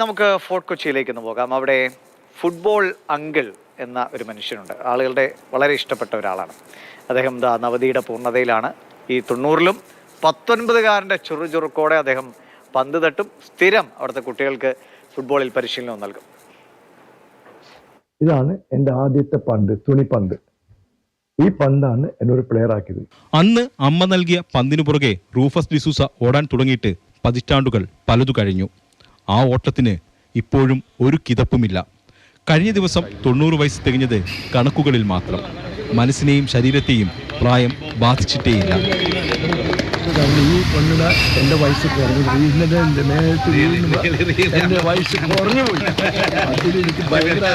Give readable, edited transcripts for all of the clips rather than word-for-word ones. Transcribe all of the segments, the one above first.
നമുക്ക് ഫോർട്ട് കൊച്ചിയിലേക്ക് ഒന്ന് പോകാം. അവിടെ ഫുട്ബോൾ അങ്കിൾ എന്ന ഒരു മനുഷ്യനുണ്ട്. ആളുകളുടെ വളരെ ഇഷ്ടപ്പെട്ട ഒരാളാണ് അദ്ദേഹം. നവതിയുടെ പൂർണ്ണതയിലാണ്. ഈ 90-ലും 19-കാരൻ്റെ ചുറുചുറുക്കോടെ അദ്ദേഹം പന്ത് തട്ടും. സ്ഥിരം അവിടുത്തെ കുട്ടികൾക്ക് ഫുട്ബോളിൽ പരിശീലനം നൽകും. ഇതാണ് എൻ്റെ ആദ്യത്തെ പന്ത്, തുണിപ്പന്ത്. ഈ പന്താണ് എന്നൊരു പ്ലെയർ ആക്കിയത്. അന്ന് അമ്മ നൽകിയ പന്തിനു പുറകെ റൂഫസ് ഡിസൂസ ഓടാൻ തുടങ്ങിയിട്ട് പതിറ്റാണ്ടുകൾ പലതു കഴിഞ്ഞു. ആ ഓട്ടത്തിന് ഇപ്പോഴും ഒരു കിതപ്പുമില്ല. കഴിഞ്ഞ ദിവസം 90 വയസ്സ് തികഞ്ഞത് കണക്കുകളിൽ മാത്രം. മനസ്സിനെയും ശരീരത്തെയും പ്രായം ബാധിച്ചിട്ടേയില്ല. ഈ പെണ്ണിന് എൻ്റെ വയസ്സ് കുറഞ്ഞു പോയി. ഇന്നലെ എൻ്റെ മേലത്ത് എൻ്റെ വയസ്സ് കുറഞ്ഞു പോയി. അതിലെനിക്ക് ഭയങ്കര.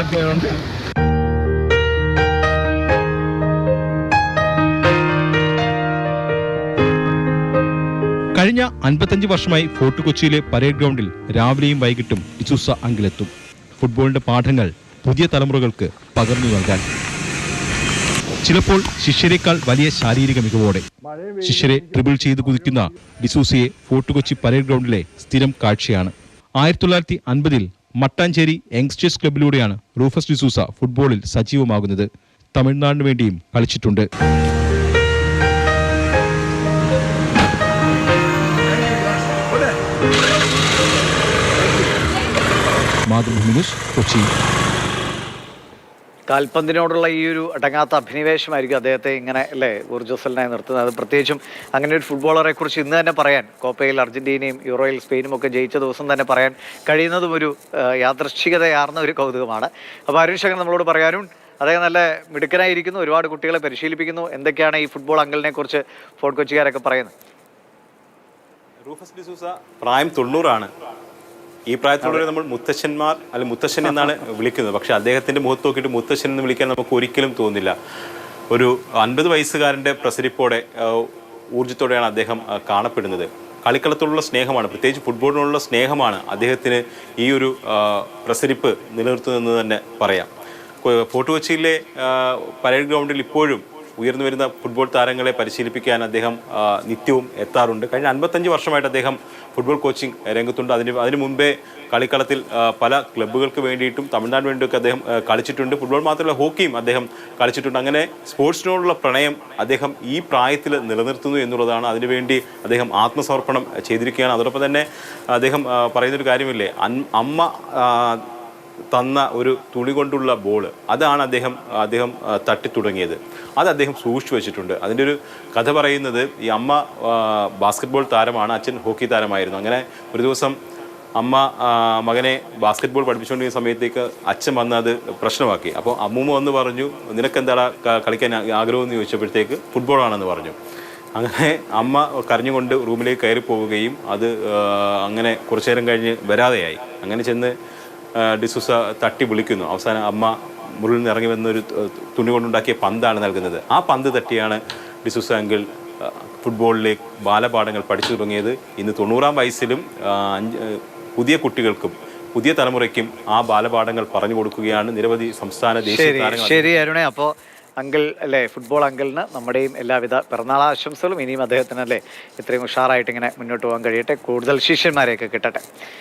കഴിഞ്ഞ 55 വർഷമായി ഫോർട്ട് കൊച്ചിയിലെ പരേഡ് ഗ്രൗണ്ടിൽ രാവിലെയും വൈകിട്ടും ഡിസൂസ അങ്കിലെത്തും. ഫുട്ബോളിന്റെ പാഠങ്ങൾ പുതിയ തലമുറകൾക്ക് പകർന്നു നൽകാൻ. ചിലപ്പോൾ ശിഷ്യരെക്കാൾ വലിയ ശാരീരിക മികവോടെ ശിഷ്യരെ ട്രിബിൾ ചെയ്ത് കുതിക്കുന്ന ഡിസൂസയെ ഫോർട്ട് കൊച്ചി പരേഡ് ഗ്രൗണ്ടിലെ സ്ഥിരം കാഴ്ചയാണ്. 1950-ൽ മട്ടാഞ്ചേരി യങ്സ്റ്റേഴ്സ് ക്ലബിലൂടെയാണ് റൂഫസ് ഡിസൂസ ഫുട്ബോളിൽ സജീവമാകുന്നത്. തമിഴ്നാടിനു വേണ്ടിയും കളിച്ചിട്ടുണ്ട്. മാതൃഭൂമി ന്യൂസ്, കൊച്ചി. കാൽപന്തിനോടുള്ള ഈ ഒരു അടങ്ങാത്ത അഭിനിവേശമായിരിക്കും അദ്ദേഹത്തെ ഇങ്ങനെ ഊർജ്ജസ്വലനായി നിർത്തുന്നത്. പ്രത്യേകിച്ചും അങ്ങനെ ഒരു ഫുട്ബോളറെ കുറിച്ച് ഇന്ന് തന്നെ പറയാൻ, കോപ്പയിൽ അർജന്റീനയും യൂറോയിൽ സ്പെയിനും ഒക്കെ ജയിച്ച ദിവസം തന്നെ പറയാൻ കഴിയുന്നതും ഒരു യാദൃശ്ചികതയാർന്ന ഒരു കൗതുകമാണ്. അപ്പോൾ അരുൺ ശങ്കർ നമ്മളോട് പറയാനും, അദ്ദേഹം നല്ല മിടുക്കനായിരിക്കുന്നു, ഒരുപാട് കുട്ടികളെ പരിശീലിപ്പിക്കുന്നു. എന്തൊക്കെയാണ് ഈ ഫുട്ബോൾ അങ്കിളിനെ കുറിച്ച് ഫോർട്ട് കൊച്ചിക്കാരൊക്കെ പറയുന്നത്? റൂഫസ് ഡിസൂസ പ്രായം 90 ആണ്. ഈ പ്രായത്തിലൂടെ നമ്മൾ മുത്തശ്ശന്മാർ അല്ലെങ്കിൽ മുത്തശ്ശൻ എന്നാണ് വിളിക്കുന്നത്. പക്ഷെ അദ്ദേഹത്തിന്റെ മുഖത്ത് നോക്കിയിട്ട് മുത്തശ്ശൻ എന്ന് വിളിക്കാൻ നമുക്ക് ഒരിക്കലും തോന്നില്ല. ഒരു 50 വയസ്സുകാരൻ്റെ പ്രസരിപ്പോടെ ഊർജ്ജത്തോടെയാണ് അദ്ദേഹം കാണപ്പെടുന്നത്. കളിക്കളത്തോടുള്ള സ്നേഹമാണ്, പ്രത്യേകിച്ച് ഫുട്ബോളിനോടുള്ള സ്നേഹമാണ് അദ്ദേഹത്തിന് ഈ ഒരു പ്രസരിപ്പ് നിലനിർത്തുന്നതെന്ന് തന്നെ പറയാം. ഫോർട്ട് കൊച്ചിയിലെ പരേഡ് ഗ്രൗണ്ടിൽ ഇപ്പോഴും ഉയർന്നു വരുന്ന ഫുട്ബോൾ താരങ്ങളെ പരിശീലിപ്പിക്കാൻ അദ്ദേഹം നിത്യവും എത്താറുണ്ട്. കഴിഞ്ഞ 55 വർഷമായിട്ട് അദ്ദേഹം ഫുട്ബോൾ കോച്ചിങ് രംഗത്തുണ്ട്. അതിനു മുമ്പേ കളിക്കളത്തിൽ പല ക്ലബ്ബുകൾക്ക് വേണ്ടിയിട്ടും തമിഴ്നാടിന് വേണ്ടിയൊക്കെ അദ്ദേഹം കളിച്ചിട്ടുണ്ട്. ഫുട്ബോൾ മാത്രമല്ല, ഹോക്കിയും അദ്ദേഹം കളിച്ചിട്ടുണ്ട്. അങ്ങനെ സ്പോർട്സിനോടുള്ള പ്രണയം അദ്ദേഹം ഈ പ്രായത്തിൽ നിലനിർത്തുന്നു എന്നുള്ളതാണ്. അതിനുവേണ്ടി അദ്ദേഹം ആത്മസമർപ്പണം ചെയ്തിരിക്കുകയാണ്. അതോടൊപ്പം തന്നെ അദ്ദേഹം പറയുന്നൊരു കാര്യമില്ലേ, അമ്മ തന്ന ഒരു തുണി കൊണ്ടുള്ള ബോൾ, അതാണ് അദ്ദേഹം തട്ടി തുടങ്ങിയത്. അത് അദ്ദേഹം സൂക്ഷിച്ചു വെച്ചിട്ടുണ്ട്. അതിൻ്റെ ഒരു കഥ പറയുന്നത്, ഈ അമ്മ ബാസ്കറ്റ്ബോൾ താരമാണ്, അച്ഛൻ ഹോക്കി താരമായിരുന്നു. അങ്ങനെ ഒരു ദിവസം അമ്മ മകനെ ബാസ്കറ്റ്ബോൾ പഠിപ്പിച്ചുകൊണ്ടിരിക്കുന്ന സമയത്തേക്ക് അച്ഛൻ വന്ന് അത് പ്രശ്നമാക്കി. അപ്പോൾ അമ്മൂമ്മ വന്ന് പറഞ്ഞു, നിനക്കെന്താ കളിക്കാൻ ആഗ്രഹമെന്ന് ചോദിച്ചപ്പോഴത്തേക്ക് ഫുട്ബോളാണെന്ന് പറഞ്ഞു. അങ്ങനെ അമ്മ കരഞ്ഞുകൊണ്ട് റൂമിലേക്ക് കയറി പോവുകയും അത് അങ്ങനെ കുറച്ചു നേരം കഴിഞ്ഞ് വരാതെയായി. അങ്ങനെ ചെന്ന് ഡിസൂസ തട്ടി വിളിക്കുന്നു. അവസാനം അമ്മ മുറിൽ നിന്ന് ഇറങ്ങി വന്നൊരു തുണി കൊണ്ടുണ്ടാക്കിയ പന്താണ് നൽകുന്നത്. ആ പന്ത് തട്ടിയാണ് ഡിസൂസ അങ്കിൾ ഫുട്ബോളിലേക്ക് ബാലപാഠങ്ങൾ പഠിച്ചു തുടങ്ങിയത്. ഇന്ന് 90-ാം വയസ്സിലും പുതിയ കുട്ടികൾക്കും പുതിയ തലമുറയ്ക്കും ആ ബാലപാഠങ്ങൾ പറഞ്ഞു കൊടുക്കുകയാണ്. നിരവധി സംസ്ഥാന ദേശീയ താരങ്ങൾ. ശരി അരുണേ, അപ്പോൾ അങ്കിൾ ഫുട്ബോൾ അങ്കിളിന് നമ്മുടെയും എല്ലാവിധ പിറന്നാൾ ആശംസകളും. ഇനിയും അദ്ദേഹത്തിന് ഇത്രയും ഉഷാറായിട്ട് ഇങ്ങനെ മുന്നോട്ട് പോകാൻ കഴിയട്ടെ, കൂടുതൽ ശിഷ്യന്മാരെയൊക്കെ കിട്ടട്ടെ.